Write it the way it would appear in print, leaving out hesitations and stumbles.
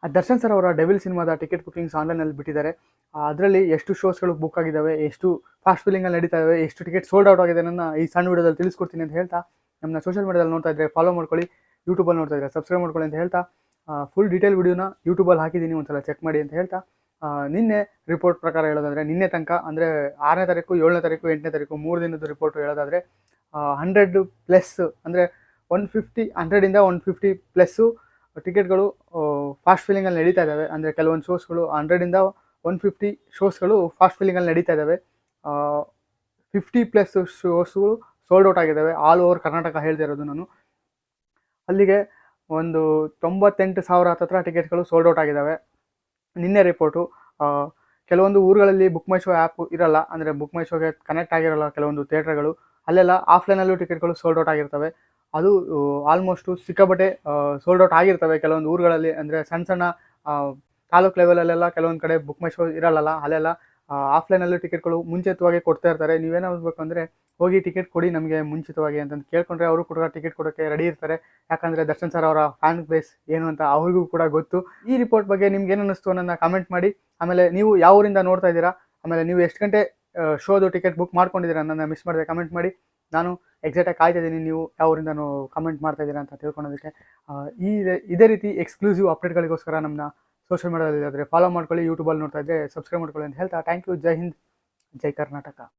Darshan sir ಅವರ devil ಸಿನಿಮಾದ ticket bookings ಆನ್ಲೈನಲ್ಲಿ ಬಿಟ್ಟಿದ್ದಾರೆ. ಅದರಲ್ಲಿ ಎಷ್ಟು ಶೋಸ್ಗಳು ಬುಕ್ ಆಗಿದ್ದಾವೆ, ಎಷ್ಟು ಫಾಸ್ಟ್ ಫಿಲ್ಲಿಂಗಲ್ಲಿ ನಡೀತಾ ಇದ್ದಾವೆ, ಎಷ್ಟು ಟಿಕೆಟ್ ಸೋಲ್ಡ್ ಔಟ್ ಆಗಿದೆ ಅನ್ನೋ ಈ ಸಣ್ಣ ವಿಡಿಯೋದಲ್ಲಿ ತಿಳಿಸ್ಕೊಡ್ತೀನಿ ಅಂತ ಹೇಳ್ತಾ, ನಮ್ಮನ್ನ ಸೋಷಿಯಲ್ ಮೀಡಿಯಾದಲ್ಲಿ ನೋಡ್ತಾ ಇದ್ದರೆ ಫಾಲೋ ಮಾಡ್ಕೊಳ್ಳಿ, ಯೂಟ್ಯೂಬಲ್ಲಿ ನೋಡ್ತಾ ಇದ್ದರೆ ಸಬ್ಸ್ಕ್ರೈಬ್ ಮಾಡ್ಕೊಳ್ಳಿ ಅಂತ ಹೇಳ್ತಾ, ಫುಲ್ ಡೀಟೇಲ್ ವಿಡಿಯೋನ ಯೂಟ್ಯೂಬಲ್ಲಿ ಹಾಕಿದ್ದೀನಿ, ಒಂದ್ಸಲ ಚೆಕ್ ಮಾಡಿ ಅಂತ ಹೇಳ್ತಾ, ನಿನ್ನೆ ರಿಪೋರ್ಟ್ ಪ್ರಕಾರ ಹೇಳೋದಾದರೆ ನಿನ್ನೆ ತನಕ ಅಂದರೆ 6ನೇ ತಾರೀಕು, 7ನೇ ತಾರೀಕು, 8ನೇ ತಾರೀಕು 3 ದಿನದ ರಿಪೋರ್ಟ್ ಹೇಳೋದಾದರೆ 100+ ಅಂದರೆ 150, 100ಇಂದ 150 ಪ್ಲಸ್ಸು ಟಿಕೆಟ್ಗಳು ಫಾಸ್ಟ್ ಫಿಲ್ಲಿಂಗಲ್ಲಿ ನಡೀತಾ ಇದ್ದಾವೆ. ಅಂದರೆ ಕೆಲವೊಂದು ಶೋಸ್ಗಳು 100ಇಂದ 150 ಶೋಸ್ಗಳು ಫಾಸ್ಟ್ ಫಿಲ್ಲಿಂಗಲ್ಲಿ ನಡೀತಾ ಇದ್ದಾವೆ. 50+ ಶೋಸ್ಗಳು ಸೋಲ್ಡ್ ಔಟ್ ಆಗಿದ್ದಾವೆ. ಆಲ್ ಓವರ್ ಕರ್ನಾಟಕ ಹೇಳ್ತಾ ಇರೋದು ನಾನು. ಅಲ್ಲಿಗೆ ಒಂದು 98,000 ಹತ್ರ ಟಿಕೆಟ್ಗಳು ಸೋಲ್ಡ್ ಔಟ್ ಆಗಿದ್ದಾವೆ. ನಿನ್ನೆ ರಿಪೋರ್ಟು. ಕೆಲವೊಂದು ಊರುಗಳಲ್ಲಿ ಬುಕ್ ಮೈ ಶೋ ಆ್ಯಪ್ ಇರಲ್ಲ, ಅಂದರೆ ಬುಕ್ ಮೈ ಶೋಗೆ ಕನೆಕ್ಟ್ ಆಗಿರೋಲ್ಲ ಕೆಲವೊಂದು ಥಿಯೇಟ್ರ್ಗಳು. ಅಲ್ಲೆಲ್ಲ ಆಫ್ಲೈನಲ್ಲೂ ಟಿಕೆಟ್ಗಳು ಸೋಲ್ಡ್ ಔಟ್ ಆಗಿರ್ತವೆ. ಅದು ಆಲ್ಮೋಸ್ಟು ಸಿಕ್ಕಾಪಟ್ಟೆ ಸೋಲ್ಡ್ ಔಟ್ ಆಗಿರ್ತವೆ ಕೆಲವೊಂದು ಊರುಗಳಲ್ಲಿ. ಅಂದರೆ ಸಣ್ಣ ಸಣ್ಣ ತಾಲೂಕು ಲೆವೆಲಲ್ಲೆಲ್ಲ ಕೆಲವೊಂದು ಕಡೆ ಬುಕ್ ಮೈ ಶೋ ಇರಲ್ಲ, ಅಲ್ಲೆಲ್ಲ ಆಫ್ಲೈನಲ್ಲೂ ಟಿಕೆಟ್ಗಳು ಮುಂಚಿತವಾಗಿ ಕೊಡ್ತಾ ಇರ್ತಾರೆ. ನೀವೇನಾಗಬೇಕು ಅಂದರೆ ಹೋಗಿ ಟಿಕೆಟ್ ಕೊಡಿ ನಮಗೆ ಮುಂಚಿತವಾಗಿ ಅಂತಂದು ಕೇಳ್ಕೊಂಡ್ರೆ ಅವರು ಕೂಡ ಟಿಕೆಟ್ ಕೊಡೋಕ್ಕೆ ರೆಡಿ ಇರ್ತಾರೆ. ಯಾಕಂದರೆ ದರ್ಶನ್ ಸರ್ ಅವರ ಫ್ಯಾನ್ ಬೇಸ್ ಏನು ಅಂತ ಅವ್ರಿಗೂ ಕೂಡ ಗೊತ್ತು. ಈ ರಿಪೋರ್ಟ್ ಬಗ್ಗೆ ನಿಮ್ಗೆ ಏನು ಅನ್ನಿಸ್ತು ಅನ್ನೋದನ್ನ ಕಮೆಂಟ್ ಮಾಡಿ. ಆಮೇಲೆ ನೀವು ಯಾವ ಊರಿಂದ ನೋಡ್ತಾ ಇದ್ದೀರಾ, ಆಮೇಲೆ ನೀವು ಎಷ್ಟು ಗಂಟೆ ಶೋದು ಟಿಕೆಟ್ ಬುಕ್ ಮಾಡ್ಕೊಂಡಿದ್ದೀರಾ ನನ್ನ ಮಿಸ್ ಮಾಡಿದೆ ಕಮೆಂಟ್ ಮಾಡಿ. ನಾನು ಎಕ್ಸಾಕ್ಟಾಗಿ ಕಾಯ್ತಾ ಇದ್ದೀನಿ ನೀವು ಯಾವ ಊರಿಂದನೂ ಕಮೆಂಟ್ ಮಾಡ್ತಾ ಇದ್ದೀರಾ ಅಂತ ತಿಳ್ಕೊಳೋದಕ್ಕೆ. ಇದೇ ರೀತಿ ಎಕ್ಸ್ಕ್ಲೂಸಿವ್ ಅಪ್ಡೇಟ್ಗಳಿಗೋಸ್ಕರ ನಮ್ಮನ್ನ ಸೋಷಿಯಲ್ ಮೀಡಿಯಾದಲ್ಲಿ ಫಾಲೋ ಮಾಡ್ಕೊಳ್ಳಿ, ಯೂಟ್ಯೂಬಲ್ಲಿ ನೋಡ್ತಾ ಇದ್ದರೆ ಸಬ್ಸ್ಕ್ರೈಬ್ ಮಾಡ್ಕೊಳ್ಳಿ ಅಂತ ಹೇಳ್ತಾ, ಥ್ಯಾಂಕ್ ಯು. ಜೈ ಹಿಂದ್, ಜೈ ಕರ್ನಾಟಕ.